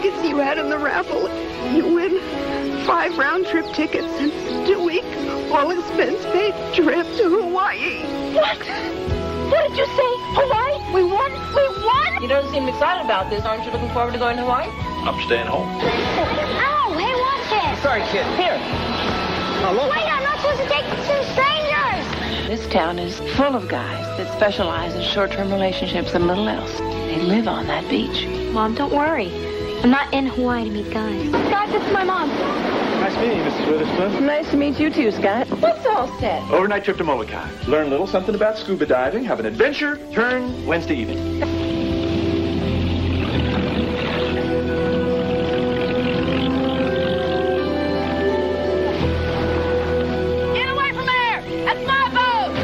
tickets you had in the raffle. You win 5 round-trip tickets and 2-week, all-expense-paid trip to Hawaii. What? What did you say? Hawaii? We won? We won? You don't seem excited about this. Aren't you looking forward to going to Hawaii? I'm staying home. Ow, hey, watch it. Sorry, kid. Here. Wait, I'm not supposed to take some strangers. This town is full of guys that specialize in short-term relationships and little else. They live on that beach. Mom, don't worry. I'm not in Hawaii to meet guys. Guys, this is my mom. Nice meeting you, Mrs. Witherspoon. Nice to meet you too, Scott. What's all set? Overnight trip to Molokai. Learn a little something about scuba diving. Have an adventure. Turn Wednesday evening. Get away from there! That's my boat!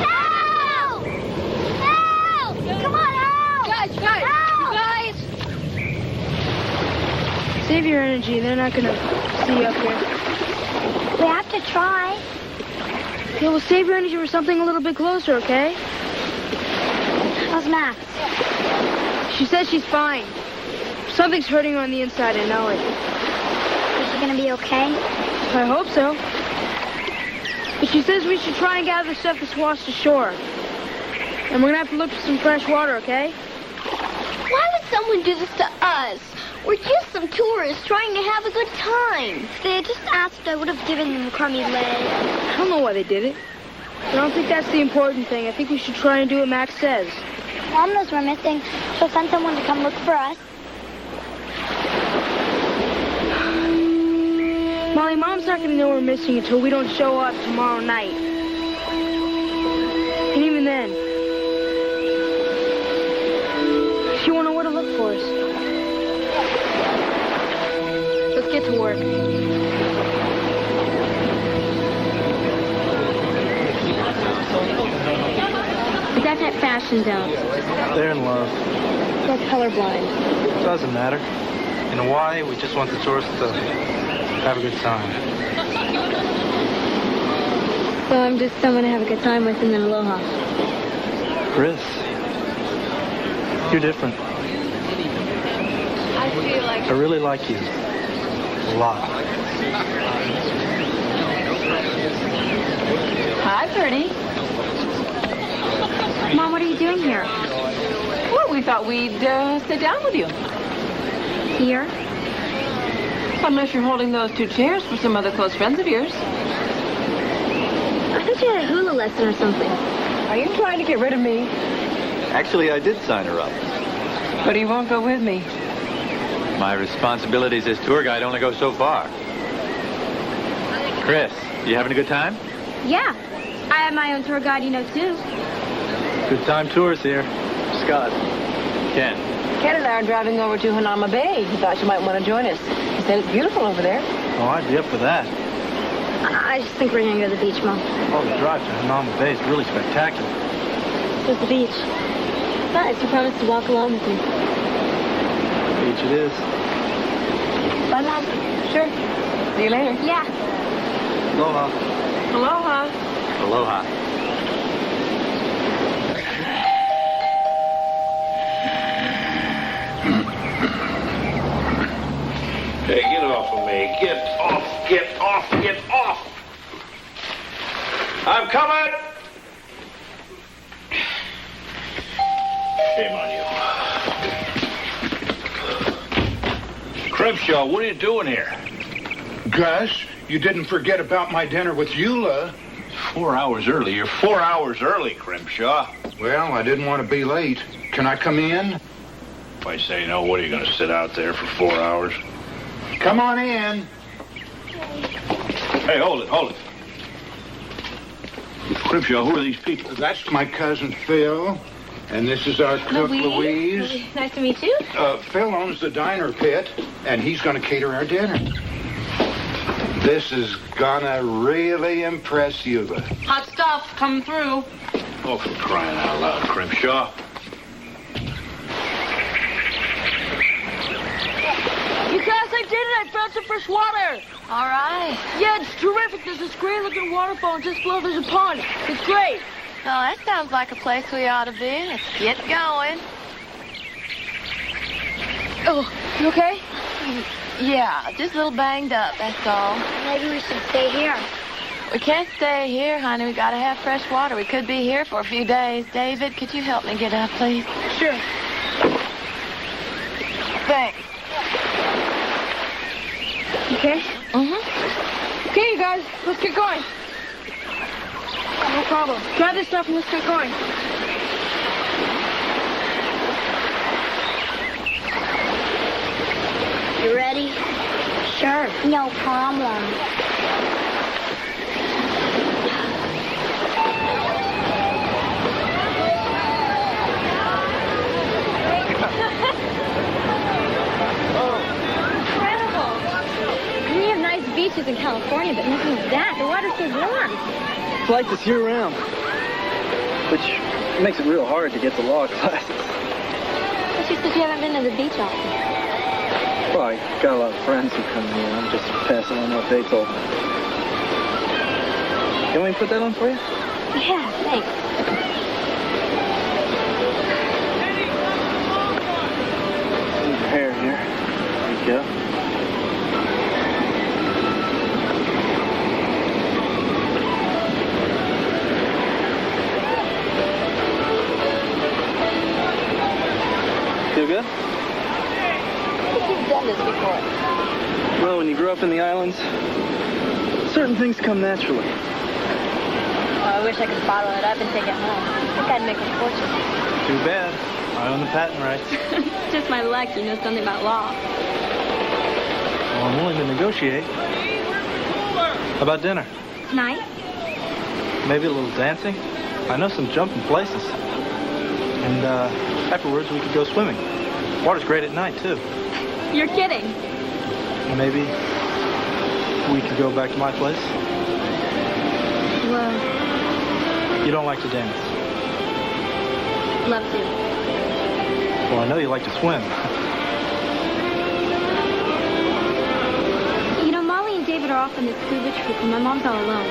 Help! Help! Come on, help! Guys, Help! you guys! Save your energy. They're not going to see you up here. We have to try. Okay, well, save your energy for something a little bit closer, okay? How's Max? She says she's fine. Something's hurting her on the inside, I know it. Is she gonna be okay? I hope so. But she says we should try and gather the stuff that's washed ashore. And we're gonna have to look for some fresh water, okay? Why would someone do this to us? We're just some tourists trying to have a good time. If they had just asked, I would have given them a crummy leg. I don't know why they did it. I don't think that's the important thing. I think we should try and do what Max says. Mom knows we're missing. She'll send someone to come look for us. Molly, Mom's not gonna know we're missing until we don't show up tomorrow night. And even then, she won't know where to look for us. Let's get to work. But that's at Fashion Zone. They're in love. That's colorblind. Doesn't matter. In Hawaii, we just want the tourists to have a good time. So I'm just someone to have a good time with and then aloha. Chris, you're different. I really like you. A lot. Hi, Bertie. Mom, what are you doing here? Well, we thought we'd sit down with you. Here? Unless you're holding those 2 chairs for some other close friends of yours. I thought you had a hula lesson or something. Are you trying to get rid of me? Actually, I did sign her up. But he won't go with me. My responsibilities as tour guide only go so far. Chris, you having a good time? Yeah. I have my own tour guide, you know, too. Good time tours here. Scott. Ken. Ken and I are driving over to Hanama Bay. He thought you might want to join us. He said it's beautiful over there. Oh, I'd be up for that. I just think we're going to go to the beach, Mom. Oh, the drive to Hanama Bay is really spectacular. Where's the beach? Nice. You promised to walk along with me. Beach it is. Bye, Mom. Sure. See you later. Yeah. Aloha. Aloha. Aloha. Hey, get off of me. Get off, get off, get off. I'm coming. Shame on you. Cribshaw, what are you doing here? Gus, you didn't forget about my dinner with Eula. 4 hours early. You're 4 hours early, Cribshaw. Well, I didn't want to be late. Can I come in? If I say no, what are you going to sit out there for 4 hours? Come on in. Hey, hold it, hold it. Cribshaw, who are these people? That's my cousin Phil, and this is our cook, Louise. Nice to meet you. Phil owns the diner pit, and he's going to cater our dinner. This is gonna really impress you. Hot stuff. Come through. Oh, for crying out loud, Cribshaw. You guys like did it! I found some fresh water! All right. Yeah, it's terrific. There's this great-looking waterfall, and just below there's a pond. It's great. Oh, that sounds like a place we ought to be. Let's get going. Oh, you okay? Yeah, just a little banged up, that's all. Maybe we should stay here. We can't stay here, honey. We gotta have fresh water. We could be here for a few days. David, could you help me get up, please? Sure. Thanks. Okay? Mm-hmm. Okay, you guys, let's get going. No problem. Grab this stuff and let's get going. You ready? Sure. No problem. We have nice beaches in California, but nothing like that. The water's so warm. It's like this year-round, which makes it real hard to get to law classes. But you said you haven't been to the beach often. Well, I got a lot of friends who come here. I'm just passing on what they told me. You want me to put that on for you? Yeah, thanks. Leave your hair here. There you go. Feel good? I think you've done this before. Well, when you grow up in the islands, certain things come naturally. Oh, I wish I could bottle it up and take it home. I think I'd make a fortune. Too bad. I own the patent rights. Just my luck, you know something about law. Well, I'm willing to negotiate. How about dinner? Tonight? Maybe a little dancing? I know some jumping places. And, afterwards we could go swimming. Water's great at night, too. You're kidding. Maybe we could go back to my place. Well, You don't like to dance. love to. Well, I know you like to swim. You know, Molly and David are off on this scuba trip, and my mom's all alone.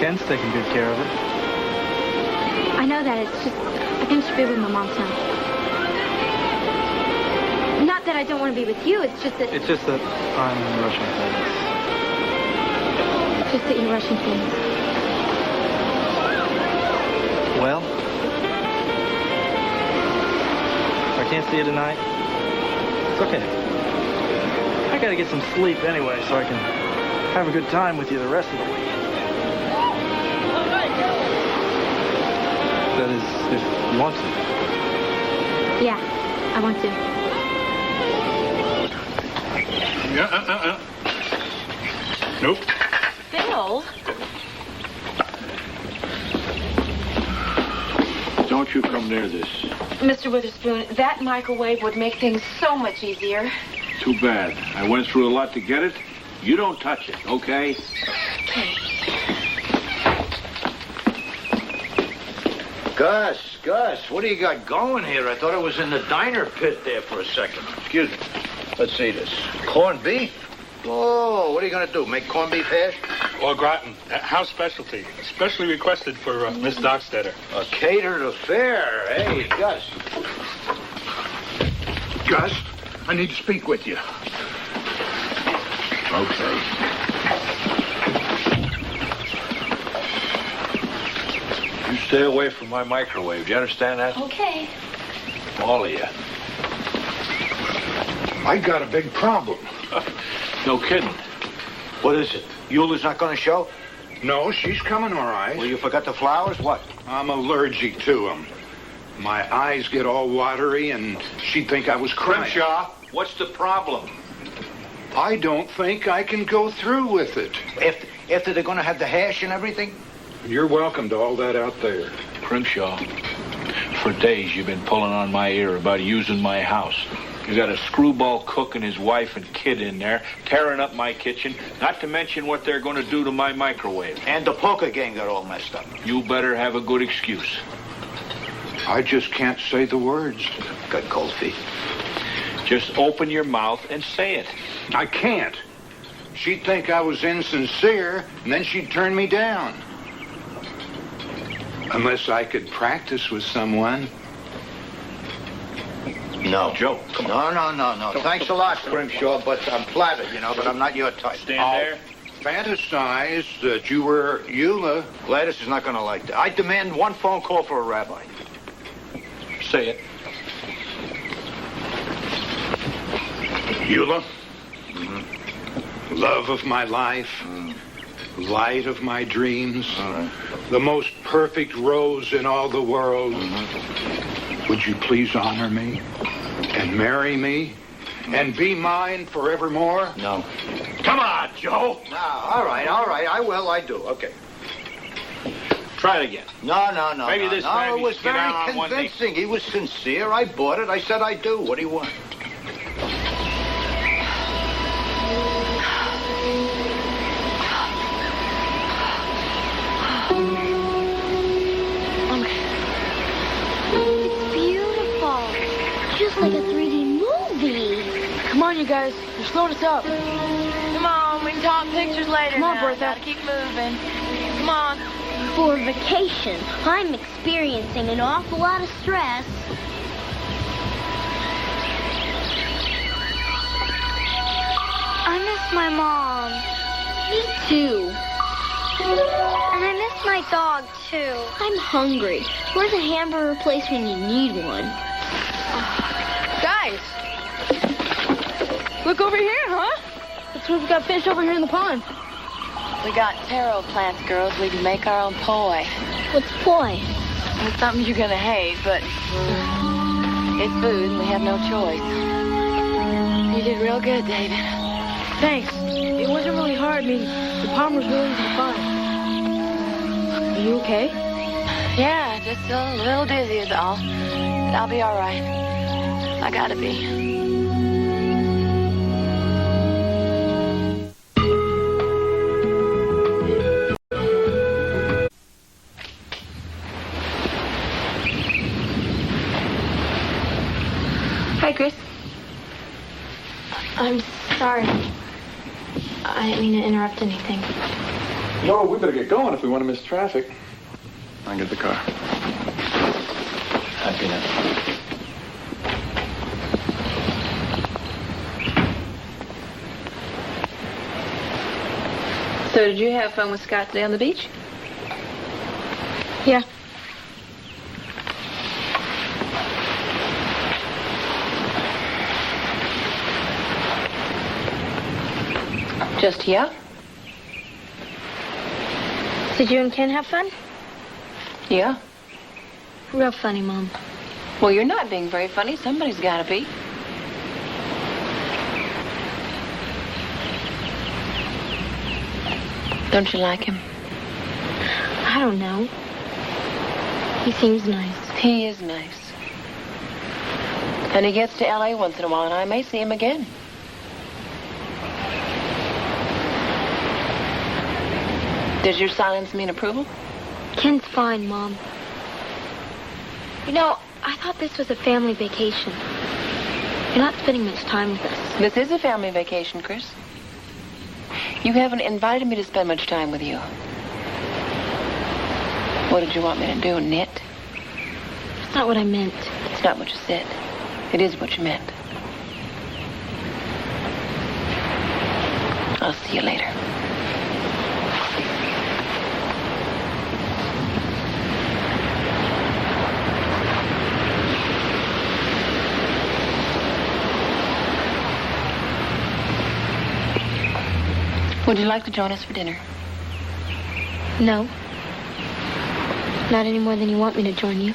Ken's taking good care of her. I know that. It's just, I think she'll be with my mom tonight. Not that I don't want to be with you. It's just that... It's just that I'm rushing things. Just that you're rushing things. Well, if I can't see you tonight, it's okay. I gotta get some sleep anyway so I can have a good time with you the rest of the week. That is, if you want to. Yeah, I want to. Nope. Bill? Don't you come near this. Mr. Witherspoon, that microwave would make things so much easier. Too bad. I went through a lot to get it. You don't touch it, okay? Gus, what do you got going here? I thought I was in the diner pit there for a second. Excuse me. Let's see this. Corned beef? Oh, what are you going to do? Make corned beef hash? Or gratin. House specialty. Especially requested for Miss Dockstetter. A catered affair. Hey, Gus. Gus, I need to speak with you. Okay. You stay away from my microwave. Do you understand that? Okay. All of you. I got a big problem. No kidding. What is it? Eula's not going to show? No, she's coming all right. Well, you forgot the flowers? What? I'm allergic to them. My eyes get all watery, and she'd think I was crying. Grimshaw, what's the problem? I don't think I can go through with it. After they're going to have the hash and everything? You're welcome to all that out there. Grimshaw, for days you've been pulling on my ear about using my house. You got a screwball cook and his wife and kid in there, tearing up my kitchen, not to mention what they're going to do to my microwave. And the poker game got all messed up. You better have a good excuse. I just can't say the words. Got cold feet. Just open your mouth and say it. I can't. She'd think I was insincere, and then she'd turn me down. Unless I could practice with someone. No. Joe, come on. No. Thanks a lot, Grimshaw, but I'm flattered, but I'm not your type. Stand there. Fantasize that you were Eula. Gladys is not going to like that. I demand one phone call for a rabbi. Say it. Eula, love of my life, light of my dreams, the most perfect rose in all the world. Would you please honor me and marry me and be mine forevermore? No. Come on, Joe. No, all right. I do. Okay. Try it again. No. Maybe this time it you was should get very down on one knee. convincing. He was sincere. I bought it. I said I do. What do you want? It's beautiful. Just like a 3D movie. Come on, you guys. You're slowing us up. Come on, we can talk pictures later. Come on, now. Bertha. Gotta keep moving. Come on. For vacation, I'm experiencing an awful lot of stress. I miss my mom. Me too. And I miss my dog, too. I'm hungry. Where's a hamburger place when you need one? Guys. Look over here, huh? That's what we've got fish over here in the pond. We got taro plants, girls. We can make our own poi. What's poi? It's something you're gonna hate, but it's food and we have no choice. You did real good, David. Thanks. It wasn't really hard. I mean, the pond was really easy to find. Are you okay? Yeah, just a little dizzy is all. But I'll be all right. I gotta be. Hi, Chris. I'm sorry. I didn't mean to interrupt anything. No, we better get going if we want to miss traffic. I'll get the car. Happiness. So did you have fun with Scott today on the beach? Yeah. Just yeah? Did you and Ken have fun? Yeah. Real funny, Mom. Well, you're not being very funny. Somebody's got to be. Don't you like him? I don't know. He seems nice. He is nice. And he gets to L.A. once in a while, and I may see him again. Does your silence mean approval? Ken's fine, Mom. You know, I thought this was a family vacation. You're not spending much time with us. This is a family vacation, Chris. You haven't invited me to spend much time with you. What did you want me to do, knit? That's not what I meant. It's not what you said. It is what you meant. I'll see you later. Would you like to join us for dinner? No. Not any more than you want me to join you.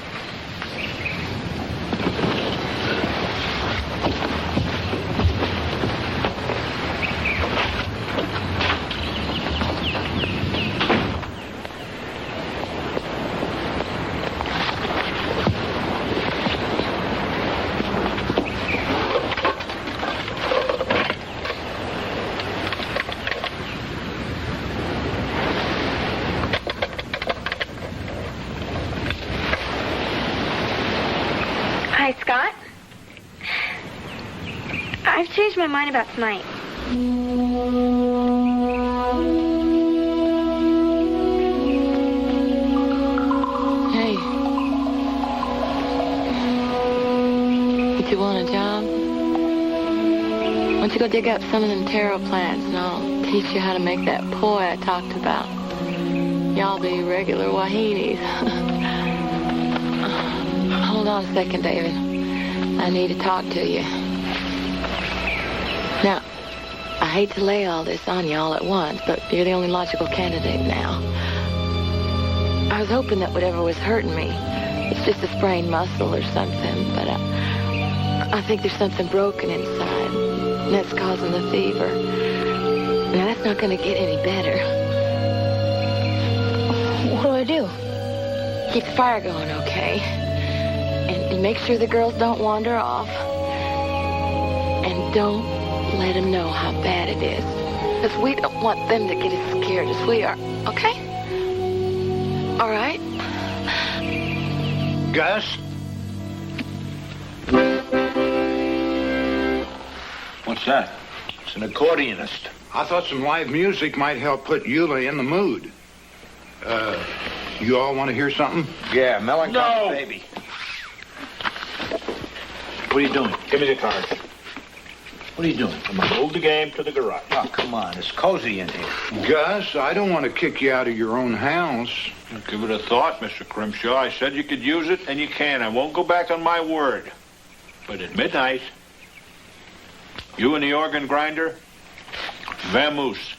my mind about tonight. Hey. You want a job? Why don't you go dig up some of them taro plants and I'll teach you how to make that poi I talked about. Y'all be regular wahinis. Hold on a second, David. I need to talk to you. Now, I hate to lay all this on you all at once, but you're the only logical candidate now. I was hoping that whatever was hurting me, it's just a sprained muscle or something, but I think there's something broken inside, and that's causing the fever. Now, that's not going to get any better. What do I do? Keep the fire going, okay? And make sure the girls don't wander off. And don't let them know how bad it is. Because we don't want them to get as scared as we are, okay? All right? Gus? What's that? It's an accordionist. I thought some live music might help put Eula in the mood. You all want to hear something? Yeah, Melancholy Baby. What are you doing? Give me the card. What are you doing? I'm going to move the game to the garage. Oh, come on. It's cozy in here. Gus, I don't want to kick you out of your own house. Give it a thought, Mr. Crimshaw. I said you could use it, and you can. I won't go back on my word. But at midnight, you and the organ grinder, vamoose.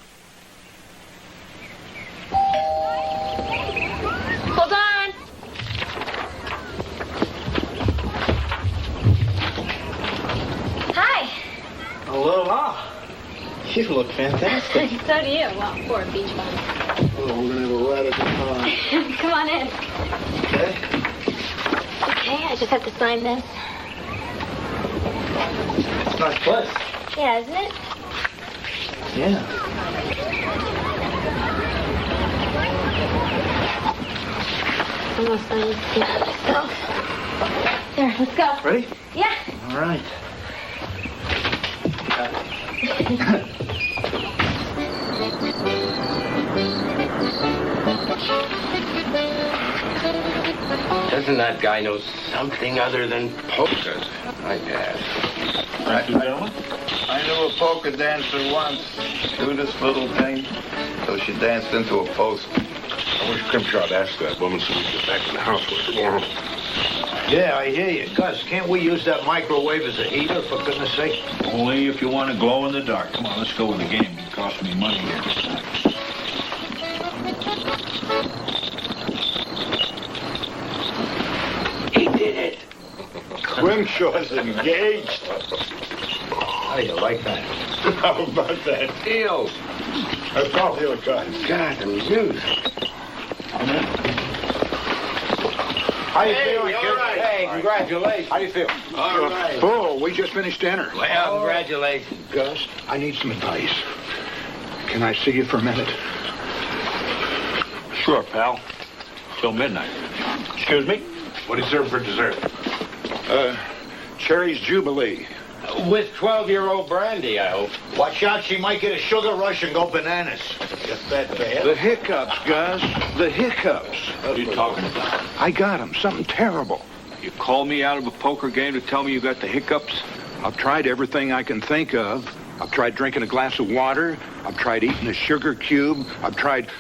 Hold on. Hi. Aloha. You look fantastic. So do you. Well, for a beach bum. Oh, we're going to have a radical time. Come on in. Okay? Okay, I just have to sign this. It's a nice place. Yeah, isn't it? Yeah. I'm gonna sign this myself. There, let's go. Ready? Yeah. All right. Doesn't that guy know something other than poker? I guess. Right, gentlemen. I knew a polka dancer once. Cutest little thing. So she danced into a post. I wish Crimshaw would ask that woman so we can get back to the house with her. Yeah, I hear you. Gus, can't we use that microwave as a heater, for goodness sake? Only if you want to glow in the dark. Come on, let's go with the game. It costs me money here. He did it. Grimshaw's engaged. How do you like that? How about that? Deal. I called you a gun. God, the music. How you Hey, feeling, all kid? right. Hey, congratulations. How you feel? All right. Bull, we just finished dinner. Well, congratulations. Gus, I need some advice. Can I see you for a minute? Sure, pal. Till midnight. Excuse me? What do you serve for dessert? Cherry's Jubilee. With 12-year-old brandy, I hope. Watch out, she might get a sugar rush and go bananas. Get that bad? The hiccups, Gus. The hiccups. What are you talking about? I got them. Something terrible. You called me out of a poker game to tell me you got the hiccups? I've tried everything I can think of. I've tried drinking a glass of water. I've tried eating a sugar cube. I've tried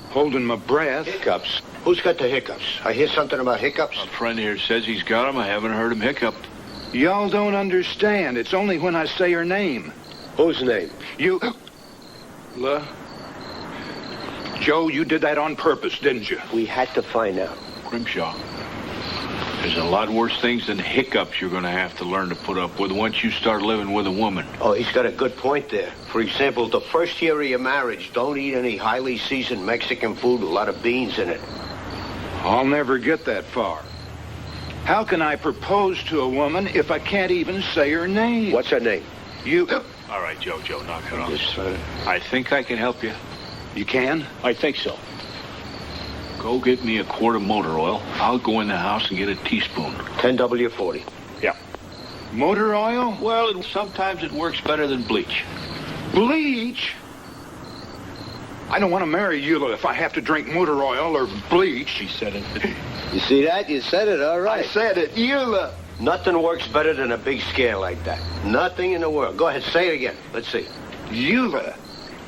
holding my breath. Hiccups? Who's got the hiccups? I hear something about hiccups. A friend here says he's got them. I haven't heard him hiccup. Y'all don't understand. It's only when I say her name. Whose name? You... Joe, you did that on purpose, didn't you? We had to find out. Grimshaw, there's a lot worse things than hiccups you're going to have to learn to put up with once you start living with a woman. Oh, he's got a good point there. For example, the first year of your marriage, don't eat any highly seasoned Mexican food with a lot of beans in it. I'll never get that far. How can I propose to a woman if I can't even say her name? What's her name? You... All right, Joe, knock it off. I think I can help you. You can? I think so. Go get me a quart of motor oil. I'll go in the house and get a teaspoon. 10W40. Yeah. Motor oil? Well, sometimes it works better than bleach. Bleach? I don't want to marry Eula if I have to drink motor oil or bleach. She said it. You see that? You said it, all right. I said it, Eula. Nothing works better than a big scale like that. Nothing in the world. Go ahead, say it again. Let's see. Eula.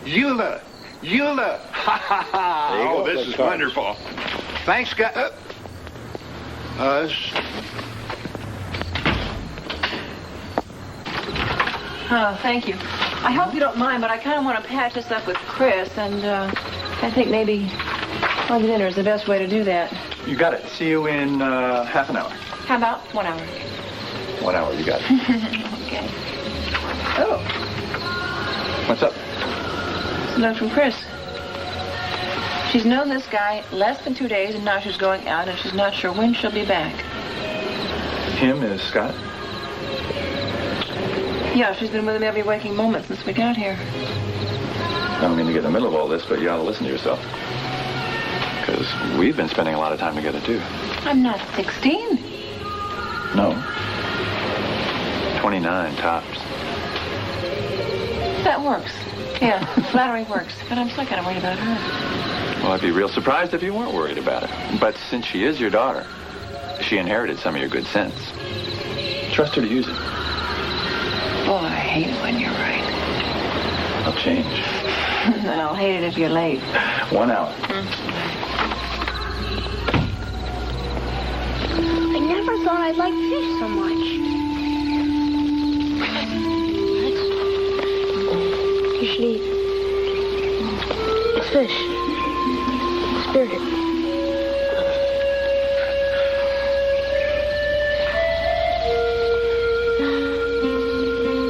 Eula. Eula. Ha ha ha. There you Oh, go. this That's is fine. wonderful. Thanks, guys. Oh, thank you. I hope you don't mind, but I kind of want to patch this up with Chris, and I think maybe lunch dinner is the best way to do that. You got it. See you in half an hour. How about 1 hour? 1 hour, you got it. Okay. Oh. What's up? It's a note from Chris. She's known this guy less than 2 days, and now she's going out, and she's not sure when she'll be back. Him is Scott? Yeah, she's been with him every waking moment since we got here. I don't mean to get in the middle of all this, but you ought to listen to yourself. Because we've been spending a lot of time together, too. I'm not 16. No. 29 tops. That works. Yeah, flattery works. But I'm still kind of worried about her. Well, I'd be real surprised if you weren't worried about her. But since she is your daughter, she inherited some of your good sense. Trust her to use it. Boy, I hate it when you're right. I'll change. And I'll hate it if you're late. 1 hour. I never thought I'd like fish so much. You should eat. It's fish. Spirited.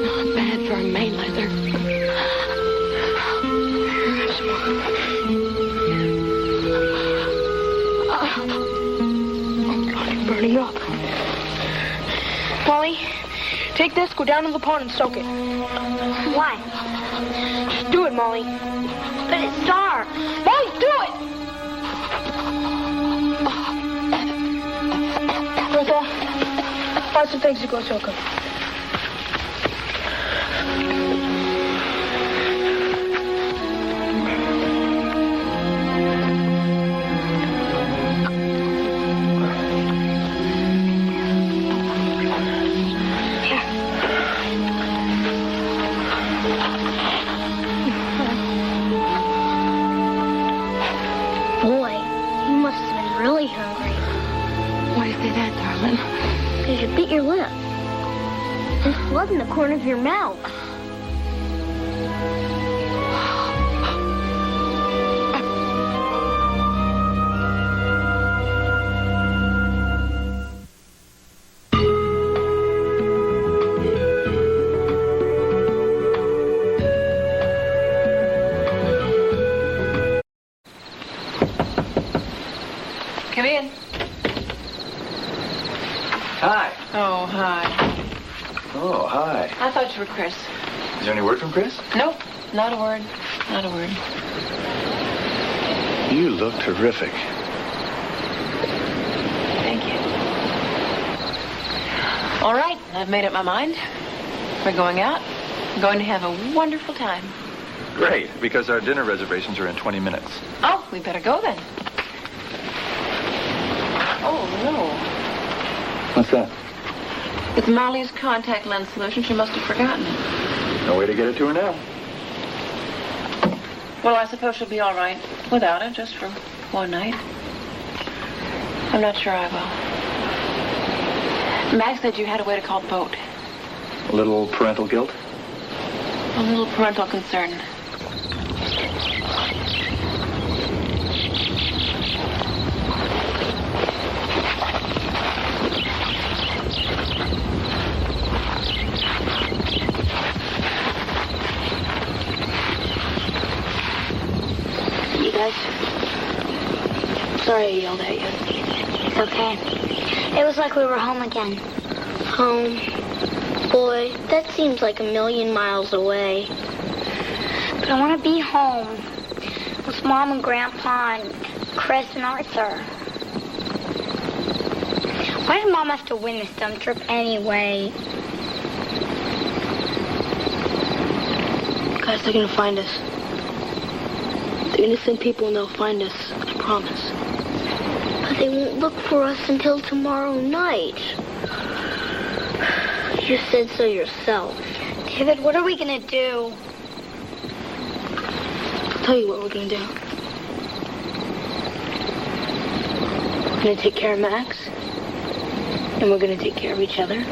Not bad for a mainlander. It's burning up. Molly, take this, go down to the pond and soak it. Why? Just do it, Molly. But it's dark. Molly, do it! Bertha, find some things to go soak them. Boy, you must have been really hungry. Why do you say that, darling? Because you bit your lip. There's blood in the corner of your mouth. Come in. Hi. Oh, hi. Oh, hi. I thought you were Chris. Is there any word from Chris? Nope, not a word. Not a word. You look terrific. Thank you. All right, I've made up my mind. We're going out. We're going to have a wonderful time. Great, because our dinner reservations are in 20 minutes. Oh, we better go then. Oh, no. What's that? It's Molly's contact lens solution. She must have forgotten it. No way to get it to her now. Well, I suppose she'll be all right without it, just for one night. I'm not sure I will. Max said you had a way to call the boat. A little parental guilt? A little parental concern. You guys, sorry I yelled at you. It's okay. It was like we were home again. Home. Boy, that seems like a million miles away. But I want to be home with Mom and Grandpa and Chris and Arthur. Why did Mom have to win this dumb trip anyway? fast they're gonna find us. They're gonna send people and they'll find us. I promise. But they won't look for us until tomorrow night. You said so yourself. David, what are we gonna do? I'll tell you what we're gonna do. We're gonna take care of Max. And we're gonna take care of each other.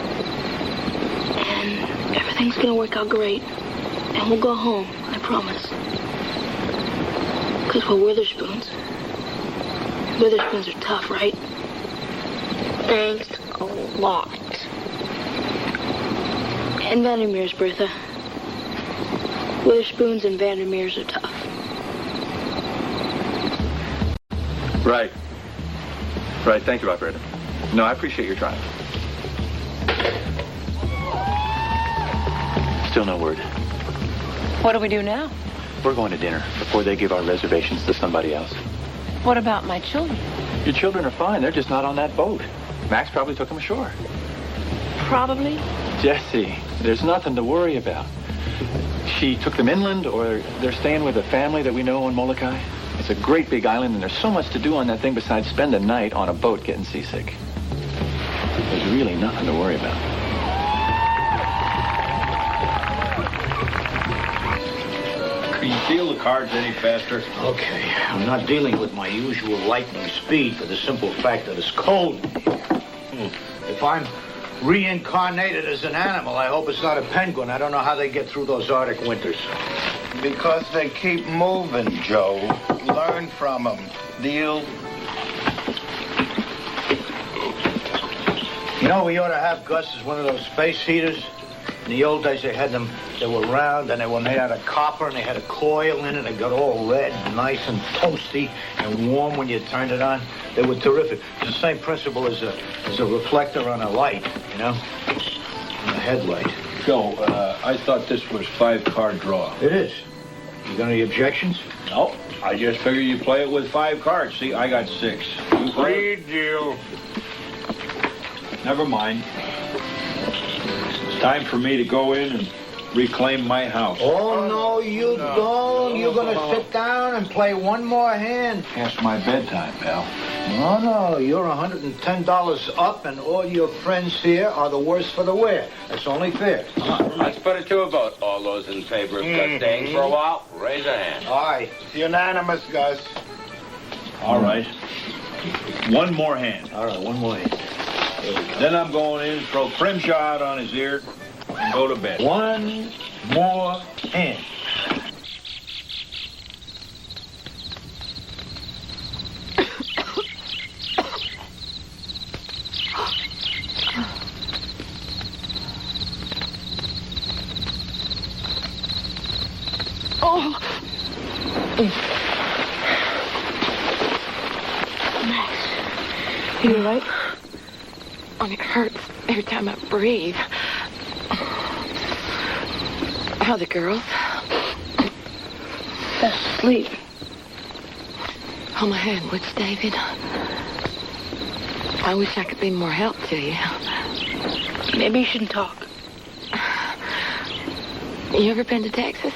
And everything's gonna work out great. And we'll go home, I promise. Because we're Witherspoons. Witherspoons are tough, right? Thanks a lot. And Vandermeers, Bertha. Witherspoons and Vandermeers are tough. Right. Right, thank you, operator. No, I appreciate your trying. Still no word. What do we do now? We're going to dinner before they give our reservations to somebody else. What about my children? Your children are fine. They're just not on that boat. Max probably took them ashore. Probably. Jesse, there's nothing to worry about. She took them inland, or they're staying with a family that we know on Molokai. It's a great big island, and there's so much to do on that thing besides spend a night on a boat getting seasick. There's really nothing to worry about. Can you deal the cards any faster? Okay, I'm not dealing with my usual lightning speed for the simple fact that it's cold in here. If I'm reincarnated as an animal, I hope it's not a penguin. I don't know how they get through those Arctic winters. Because they keep moving, Joe. Learn from them. Deal. You know, we ought to have Gus as one of those space heaters. In the old days, they had them, they were round, and they were made out of copper, and they had a coil in it. They got all red and nice and toasty and warm when you turned it on. They were terrific. It's the same principle as a reflector on a light, you know, on a headlight. Joe, I thought this was 5-card draw. It is. You got any objections? No, I just figured you play it with 5 cards. See, I got 6. Free deal. Never mind. It's time for me to go in and reclaim my house. Oh, no, you don't. You're going to sit down and play one more hand. Past my bedtime, pal. No, you're $110 up, and all your friends here are the worse for the wear. That's only fair. Let's put it to a vote. All those in favor of Gus staying for a while, raise a hand. Aye. It's unanimous, Gus. All right. One more hand. All right, one more hand. Then I'm going in, throw Crimshaw out on his ear, and go to bed. One more hand. Oh! Max, you all right? It hurts every time I breathe. How are the girls? Best asleep. Hold my hand, would you, David? I wish I could be more help to you. Maybe you shouldn't talk. You ever been to Texas?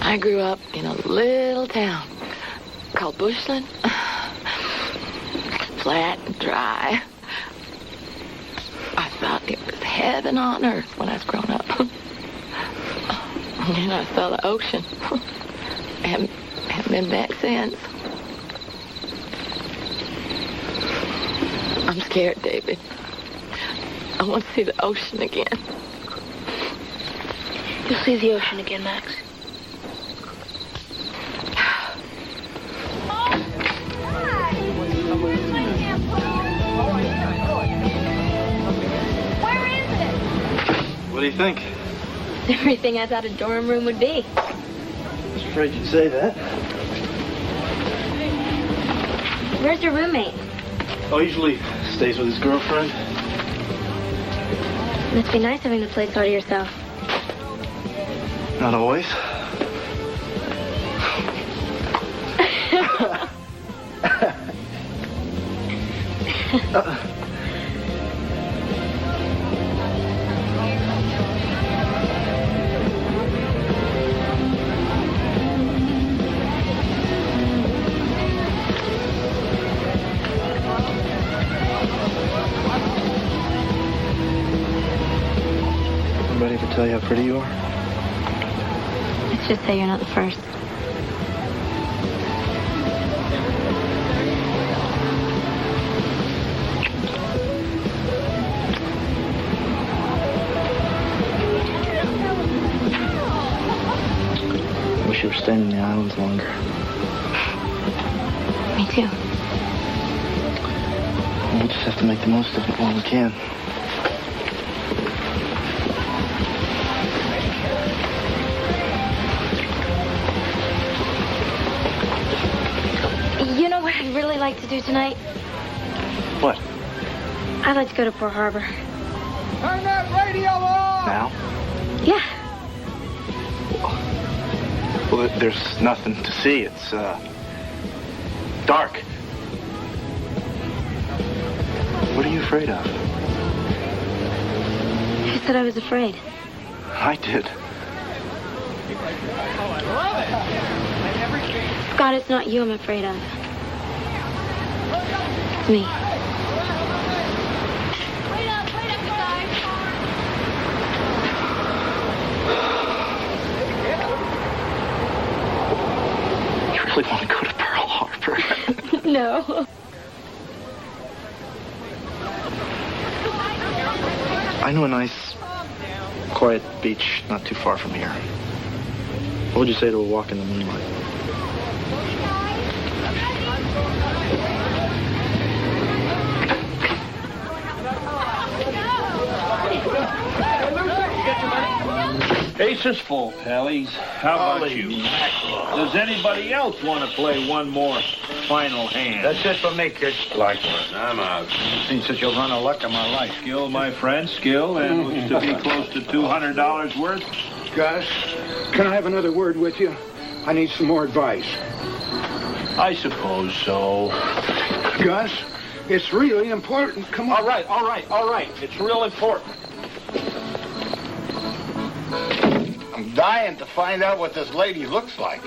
I grew up in a little town called Bushland. Flat and dry. I thought it was heaven on earth when I was growing up. And I saw the ocean. Haven't been back since. I'm scared, David. I want to see the ocean again. You'll see the ocean again, Max. What do you think? Everything I thought a dorm room would be. I was afraid you'd say that. Where's your roommate? Oh, usually stays with his girlfriend. Must be nice having the place all to yourself. Not always. Anybody ever tell you how pretty you are? Let's just say you're not the first. I wish you were staying in the islands longer. Me too. We'll just have to make the most of it while we can. You know what I'd really like to do tonight? What? I'd like to go to Pearl Harbor. Turn that radio off! Now? Yeah. Well, there's nothing to see. It's, dark. What are you afraid of? Who said I was afraid? I did. Scott, it's not you I'm afraid of. It's me. You really want to go to Pearl Harbor? No. I know a nice, quiet beach not too far from here. What would you say to a walk in the moonlight? Case is full, Pallies. How about you? Does anybody else want to play one more final hand? That's it for me, kid. Likewise. I'm out. Seen such a run of luck in my life. Skill, my friend, skill, and looks to be close to $200 worth. Gus, can I have another word with you? I need some more advice. I suppose so. Gus, it's really important. Come on. All right. It's real important. I'm dying to find out what this lady looks like.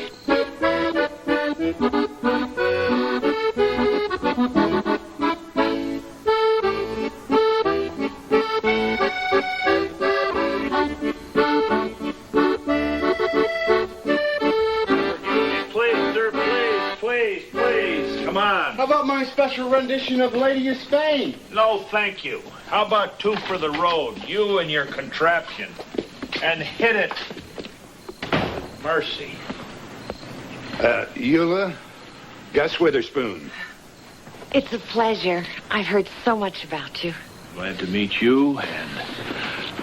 Please. Come on. How about my special rendition of Lady of Spain? No, thank you. How about 2 for the road? You and your contraption. And hit it. Mercy. Eula, Gus Witherspoon. It's a pleasure. I've heard so much about you. Glad to meet you, and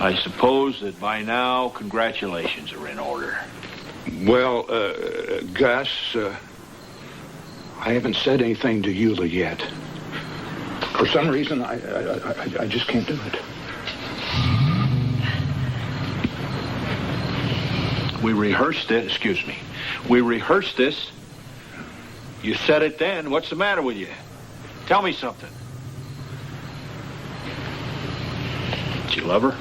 I suppose that by now, congratulations are in order. Well, Gus, I haven't said anything to Eula yet. For some reason, I just can't do it. We rehearsed this. You said it then. What's the matter with you? Tell me something. Do you love her?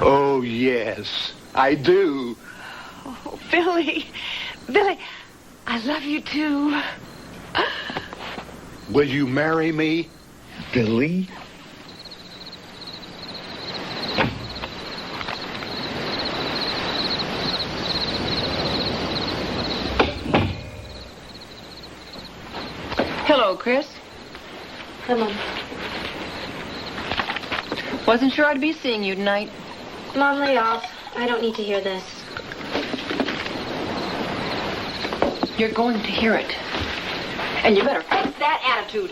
Oh, yes, I do. Oh, Billy, I love you too. Will you marry me? Billy? Hello, Chris. Come on. Wasn't sure I'd be seeing you tonight. Mom, lay off. I don't need to hear this. You're going to hear it. And you better fix that attitude.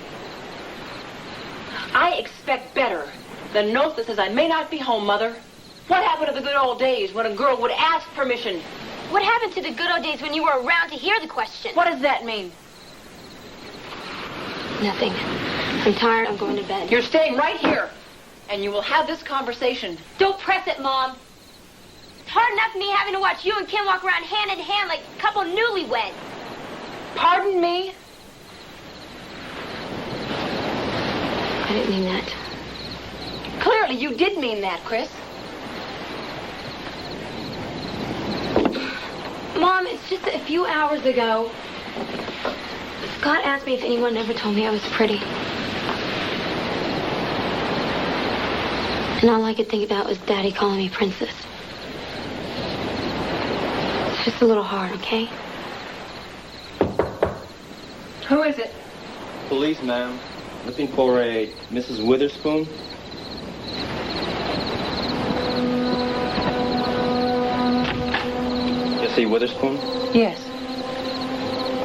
I expect better than a note that says I may not be home, Mother. What happened to the good old days when a girl would ask permission? What happened to the good old days when you were around to hear the question? What does that mean? Nothing. I'm tired. I'm going to bed. You're staying right here, and you will have this conversation. Don't press it, Mom. It's hard enough me having to watch you and Kim walk around hand in hand like a couple newlyweds. Pardon me? I didn't mean that. Clearly, you did mean that, Chris. Mom, it's just a few hours ago. Scott asked me if anyone ever told me I was pretty. And all I could think about was Daddy calling me princess. It's just a little hard, okay? Who is it? Police, ma'am. Looking for a Mrs. Witherspoon. Jessie Witherspoon? Yes.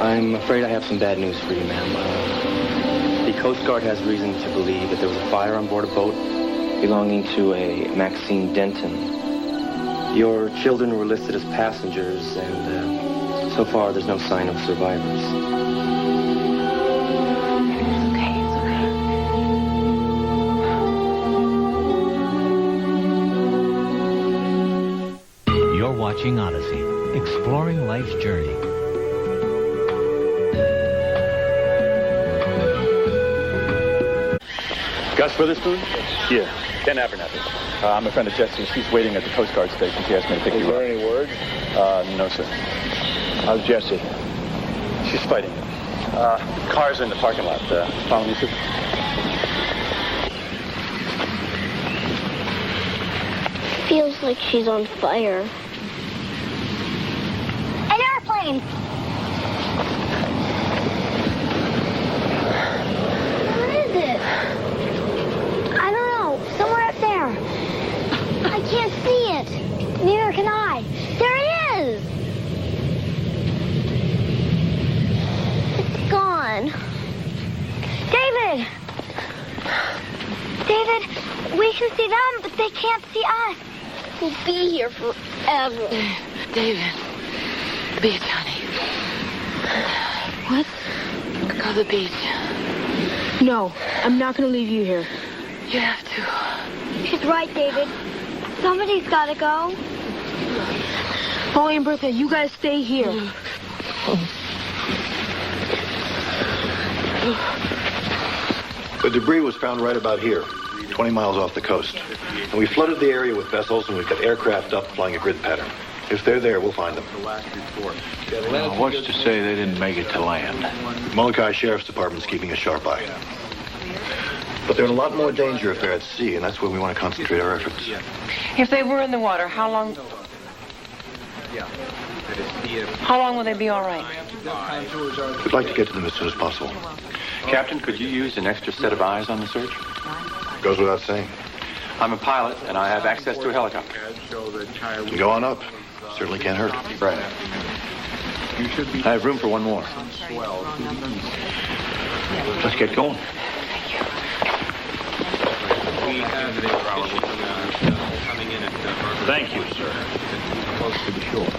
I'm afraid I have some bad news for you, ma'am. The Coast Guard has reason to believe that there was a fire on board a boat belonging to a Maxine Denton. Your children were listed as passengers, and so far there's no sign of survivors. You're watching Odyssey, exploring life's journey. Gus Witherspoon? Yeah. Ken Abernathy. I'm a friend of Jesse's. She's waiting at the Coast Guard station. She asked me to pick you up. Is there any word? No, sir. How's Jessie? She's fighting. Cars are in the parking lot. Follow me, sir. Feels like she's on fire. An airplane! Where is it? I don't know. Somewhere up there. I can't see it. Neither can I. There it is! It's gone. David! David, we can see them, but they can't see us. We'll be here forever. David. Beach, honey. What? Go to the beach. No, I'm not going to leave you here. You have to. She's right, David. Somebody's got to go. Polly and Bertha, you guys stay here. The debris was found right about here, 20 miles off the coast. And we flooded the area with vessels, and we've got aircraft up flying a grid pattern. If they're there, we'll find them. What's to say they didn't make it to land? Molokai Sheriff's Department's keeping a sharp eye. But they're in a lot more danger if they're at sea, and that's where we want to concentrate our efforts. If they were in the water, how long will they be all right? We'd like to get to them as soon as possible. Captain, could you use an extra set of eyes on the search? Goes without saying. I'm a pilot, and I have access to a helicopter. Go on up. Certainly can't hurt. Right. I have room for one more. Let's get going. Thank you, sir. Close to the shore.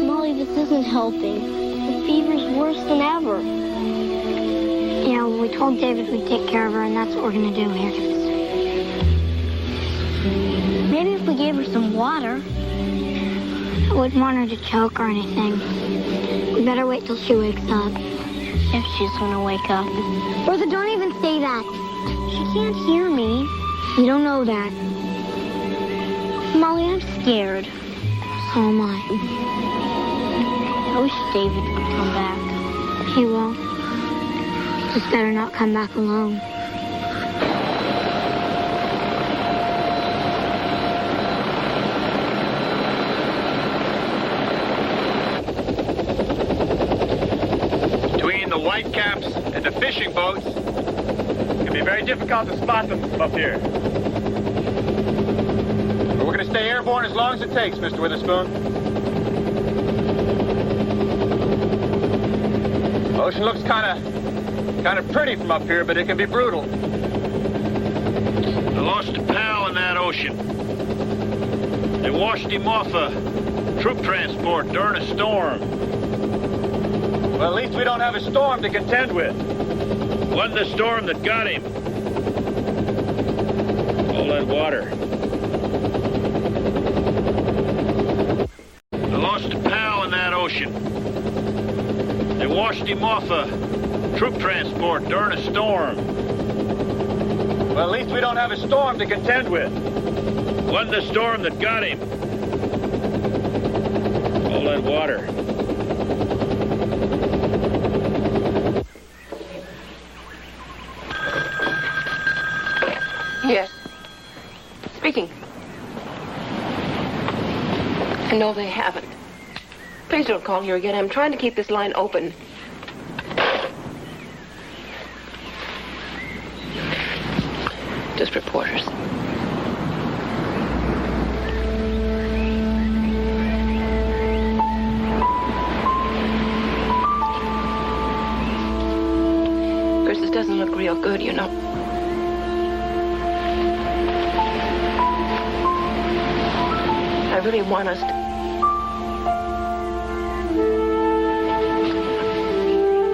Molly, this isn't helping. The fever's worse than ever. Yeah, well, we told David we'd take care of her, and that's what we're going to do. Here, give this. Maybe if we gave her some water. I wouldn't want her to choke or anything. We better wait till she wakes up. If she's going to wake up. Bertha, don't even say that. She can't hear me. You don't know that. Molly, I'm scared. So am I. I wish David would come back. He won't. Just better not come back alone. Between the whitecaps and the fishing boats, it can be very difficult to spot them from up here. But we're going to stay airborne as long as it takes, Mr. Witherspoon. The ocean looks kind of pretty from up here, but it can be brutal. I lost a pal in that ocean. They washed him off a troop transport during a storm. Well, at least we don't have a storm to contend with. Wasn't the storm that got him. All that water. I lost a pal in that ocean. They washed him off a Troop transport during a storm. Well, at least we don't have a storm to contend with. Wasn't the storm that got him. All that water. Yes. Speaking. No, they haven't. Please don't call here again. I'm trying to keep this line open. Just reporters. Chris, this doesn't look real good, you know. I really want us to...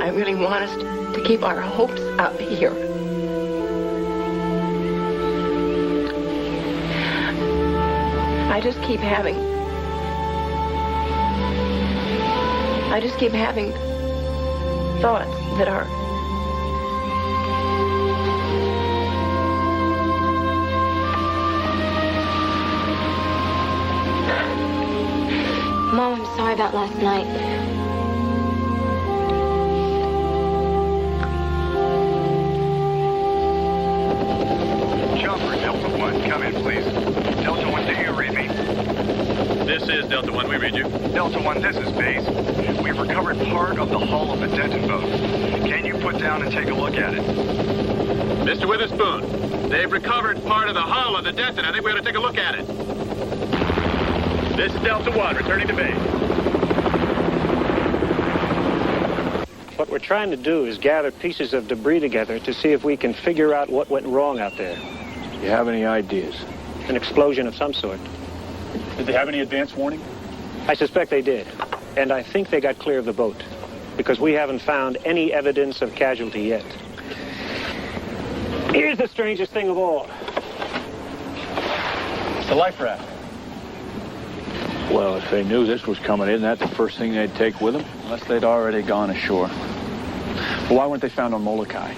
I really want us to keep our hopes up here. I just keep having thoughts that are... Mom, I'm sorry about last night. Chopper, Delta 1, come in, please. Delta 1, do you read me? This is Delta 1. We read you. Delta 1, this is Base. We've recovered part of the hull of the Denton boat. Can you put down and take a look at it? Mr. Witherspoon, they've recovered part of the hull of the Denton. I think we ought to take a look at it. This is Delta 1, returning to base. What we're trying to do is gather pieces of debris together to see if we can figure out what went wrong out there. You have any ideas? An explosion of some sort. Did they have any advance warning? I suspect they did. And I think they got clear of the boat. Because we haven't found any evidence of casualty yet. Here's the strangest thing of all. It's the life raft. Well, if they knew this was coming in, that's the first thing they'd take with them. Unless they'd already gone ashore. But why weren't they found on Molokai?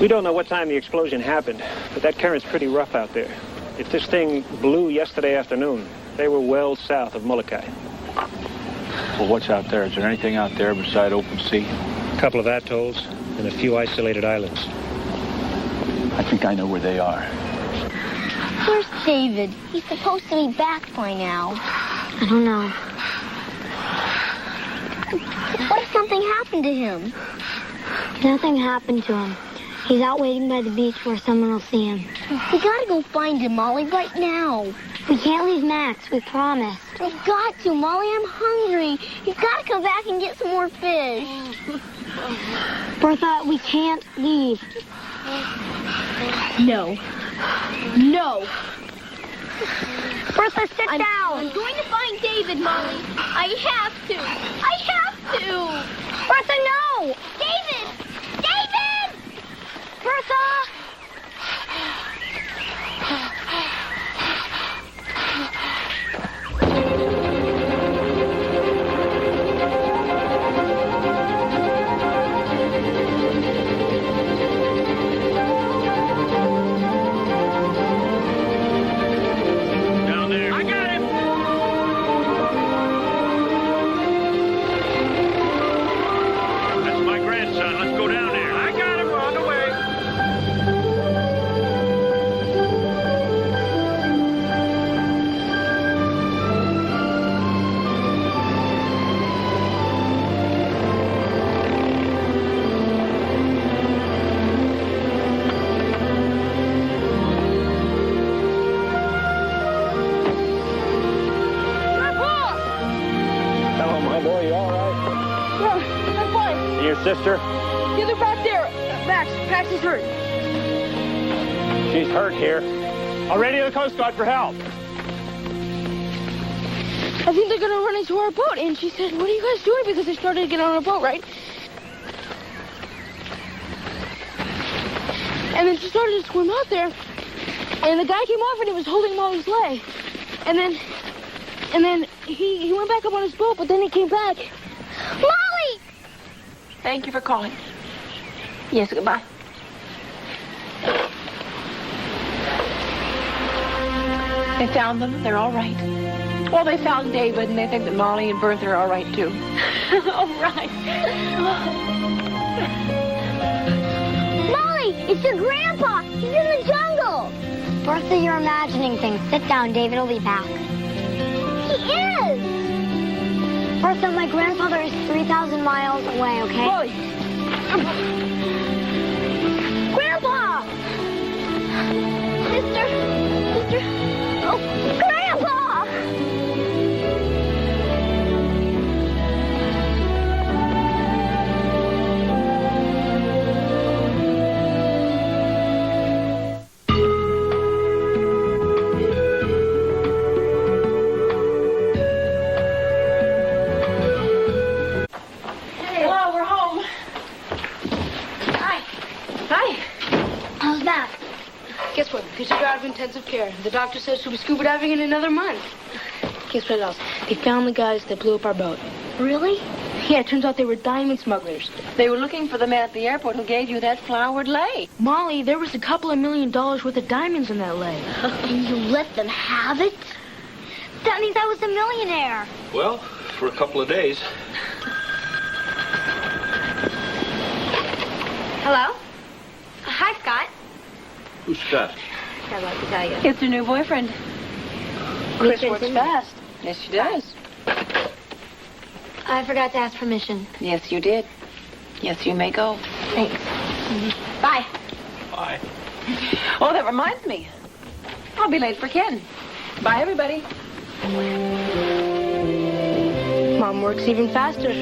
We don't know what time the explosion happened, but that current's pretty rough out there. If this thing blew yesterday afternoon, they were well south of Molokai. Well, what's out there? Is there anything out there beside open sea? A couple of atolls and a few isolated islands. I think I know where they are. Where's David? He's supposed to be back by now. I don't know. What if something happened to him? Nothing happened to him. He's out waiting by the beach where someone will see him. We gotta go find him, Molly, right now. We can't leave Max, we promised. We've got to, Molly, I'm hungry. You've got to come back and get some more fish. Bertha, we can't leave. No. No. Bertha, sit down. I'm going to find David, Molly. I have to. I have to. Bertha, no. David! David! Bertha! Sister? Yeah, they're back there. Max is hurt. She's hurt here. I'll radio the Coast Guard for help. I think they're going to run into our boat. And she said, what are you guys doing? Because they started to get on our boat, right? And then she started to swim out there. And the guy came off and he was holding Molly's leg. And then he went back up on his boat, but then he came back. Molly! Thank you for calling. Yes, goodbye. They found them. They're all right. Well, they found David, and they think that Molly and Bertha are all right, too. All right. Molly, it's your grandpa. He's in the jungle. Bertha, you're imagining things. Sit down, David will be back. He is. Bertha, my grandfather is 3,000 miles away, okay? Molly. Grandpa! Mister... Oh, Grandpa! Hello, we're home. Hi. Hi. How's that? Guess what? Fisher got out of intensive care. The doctor says she'll be scuba diving in another month. Guess what else? They found the guys that blew up our boat. Really? Yeah, it turns out they were diamond smugglers. They were looking for the man at the airport who gave you that flowered lei. Molly, there was a couple of $1 million worth of diamonds in that lei. And you let them have it? That means I was a millionaire. Well, for a couple of days. Hello? Hi, Scott. Who's Scott? I'd like to tell you. It's her new boyfriend. Chris works fast. Yes, she does. I forgot to ask permission. Yes, you did. Yes, you may go. Thanks. Bye. Bye. Oh, that reminds me. I'll be late for Ken. Bye, everybody. Mom works even faster.